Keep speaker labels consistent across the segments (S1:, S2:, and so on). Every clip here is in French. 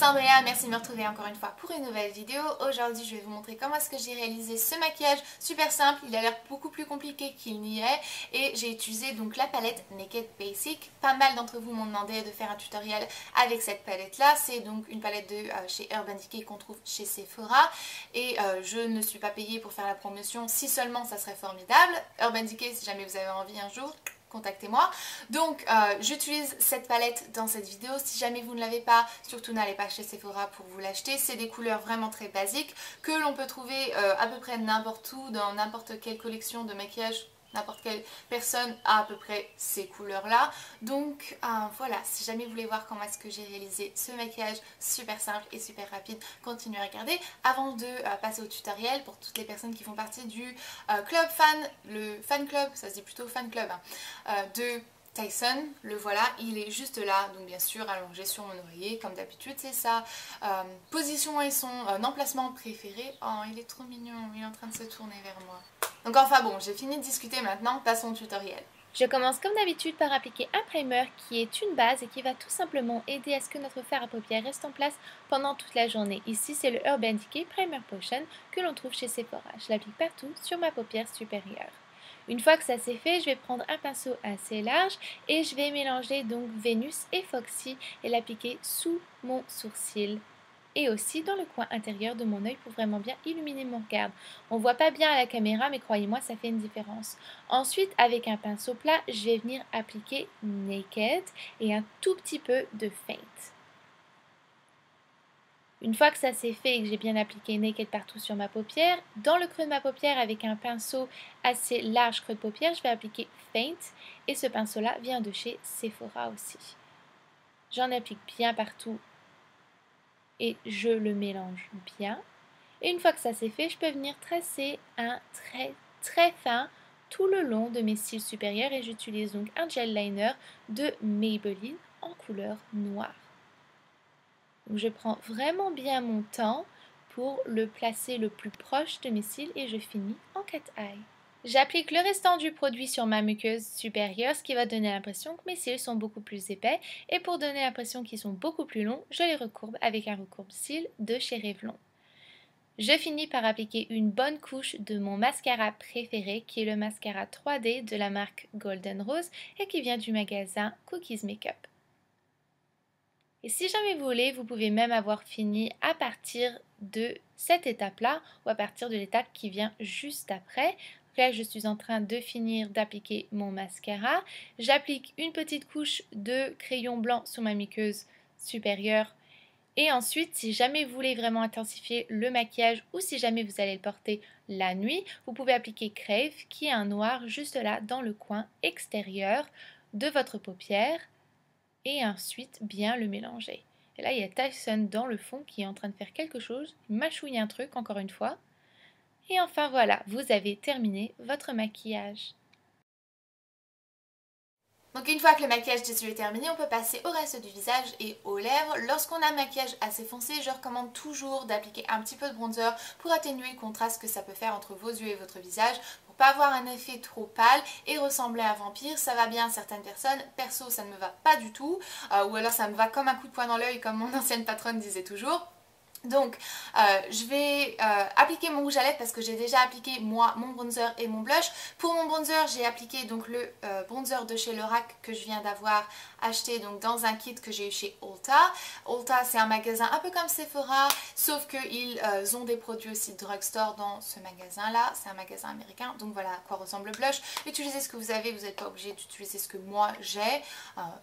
S1: Andrea, merci de me retrouver encore une fois pour une nouvelle vidéo. Aujourd'hui je vais vous montrer comment est-ce que j'ai réalisé ce maquillage super simple. Il a l'air beaucoup plus compliqué qu'il n'y est et j'ai utilisé donc la palette Naked Basic. Pas mal d'entre vous m'ont demandé de faire un tutoriel avec cette palette là. C'est donc une palette de chez Urban Decay qu'on trouve chez Sephora et je ne suis pas payée pour faire la promotion. Si seulement ça serait formidable. Urban Decay, si jamais vous avez envie un jour, contactez-moi. Donc j'utilise cette palette dans cette vidéo. Si jamais vous ne l'avez pas, surtout n'allez pas chez Sephora pour vous l'acheter. C'est des couleurs vraiment très basiques que l'on peut trouver à peu près n'importe où, dans n'importe quelle collection de maquillage. N'importe quelle personne a à peu près ces couleurs là. Donc voilà, si jamais vous voulez voir comment est-ce que j'ai réalisé ce maquillage super simple et super rapide, continuez à regarder. Avant de passer au tutoriel, pour toutes les personnes qui font partie du club fan, le fan club, ça se dit plutôt fan club, de Tyson, le voilà, il est juste là, donc bien sûr allongé sur mon oreiller, comme d'habitude c'est sa position et son emplacement préféré. Oh, il est trop mignon, il est en train de se tourner vers moi. Donc enfin bon, j'ai fini de discuter maintenant, passons au tutoriel.
S2: Je commence comme d'habitude par appliquer un primer qui est une base et qui va tout simplement aider à ce que notre fard à paupières reste en place pendant toute la journée. Ici c'est le Urban Decay Primer Potion que l'on trouve chez Sephora. Je l'applique partout sur ma paupière supérieure. Une fois que ça c'est fait, je vais prendre un pinceau assez large et je vais mélanger donc Venus et Foxy et l'appliquer sous mon sourcil et aussi dans le coin intérieur de mon œil pour vraiment bien illuminer mon regard. On voit pas bien à la caméra mais croyez-moi ça fait une différence. Ensuite avec un pinceau plat je vais venir appliquer Naked et un tout petit peu de Faint. Une fois que ça c'est fait et que j'ai bien appliqué Naked partout sur ma paupière, dans le creux de ma paupière avec un pinceau assez large creux de paupière, je vais appliquer Faint et ce pinceau là vient de chez Sephora aussi. J'en applique bien partout et je le mélange bien. Et une fois que ça c'est fait, je peux venir tracer un trait très fin tout le long de mes cils supérieurs et j'utilise donc un gel liner de Maybelline en couleur noire. Donc je prends vraiment bien mon temps pour le placer le plus proche de mes cils et je finis en cat eye. J'applique le restant du produit sur ma muqueuse supérieure, ce qui va donner l'impression que mes cils sont beaucoup plus épais. Et pour donner l'impression qu'ils sont beaucoup plus longs, je les recourbe avec un recourbe-cils de chez Revlon. Je finis par appliquer une bonne couche de mon mascara préféré, qui est le mascara 3D de la marque Golden Rose et qui vient du magasin Cookies Makeup. Et si jamais vous voulez, vous pouvez même avoir fini à partir de cette étape-là ou à partir de l'étape qui vient juste après. Là, je suis en train de finir d'appliquer mon mascara. J'applique une petite couche de crayon blanc sur ma muqueuse supérieure. Et ensuite, si jamais vous voulez vraiment intensifier le maquillage ou si jamais vous allez le porter la nuit, vous pouvez appliquer Crave, qui est un noir juste là dans le coin extérieur de votre paupière. Et ensuite bien le mélanger. Et là il y a Tyson dans le fond qui est en train de faire quelque chose, il mâchouille un truc encore une fois. Et enfin voilà, vous avez terminé votre maquillage.
S1: Donc une fois que le maquillage des yeux est terminé, on peut passer au reste du visage et aux lèvres. Lorsqu'on a un maquillage assez foncé, je recommande toujours d'appliquer un petit peu de bronzer pour atténuer le contraste que ça peut faire entre vos yeux et votre visage, pour pas avoir un effet trop pâle et ressembler à un vampire. Ça va bien à certaines personnes, perso ça ne me va pas du tout, ou alors ça me va comme un coup de poing dans l'œil comme mon ancienne patronne disait toujours. Donc je vais appliquer mon rouge à lèvres parce que j'ai déjà appliqué moi mon bronzer et mon blush. Pour mon bronzer j'ai appliqué donc le bronzer de chez Lorac que je viens d'avoir acheté donc dans un kit que j'ai eu chez Ulta. Ulta c'est un magasin un peu comme Sephora sauf qu'ils ont des produits aussi de drugstore dans ce magasin là. C'est un magasin américain donc voilà à quoi ressemble le blush. Utilisez ce que vous avez, vous n'êtes pas obligé d'utiliser ce que moi j'ai.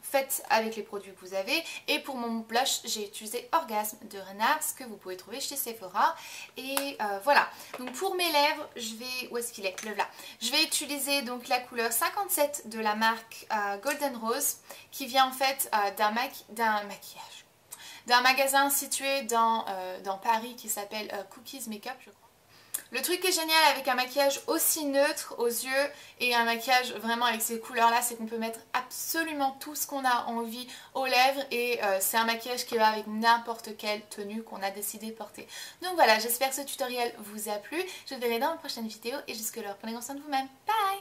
S1: Faites avec les produits que vous avez. Et pour mon blush j'ai utilisé Orgasme de Renard, ce que vous pouvez trouver chez Sephora. Et voilà, donc pour mes lèvres je vais, où est-ce qu'il est? Le là. Je vais utiliser donc la couleur 57 de la marque Golden Rose qui vient en fait d'un maquillage, d'un magasin situé dans Paris qui s'appelle Cookies Makeup je crois. Le truc qui est génial avec un maquillage aussi neutre aux yeux et un maquillage vraiment avec ces couleurs là, c'est qu'on peut mettre absolument tout ce qu'on a envie aux lèvres et c'est un maquillage qui va avec n'importe quelle tenue qu'on a décidé de porter. Donc voilà, j'espère que ce tutoriel vous a plu. Je vous verrai dans une prochaine vidéo et jusque là, prenez soin de vous-même. Bye!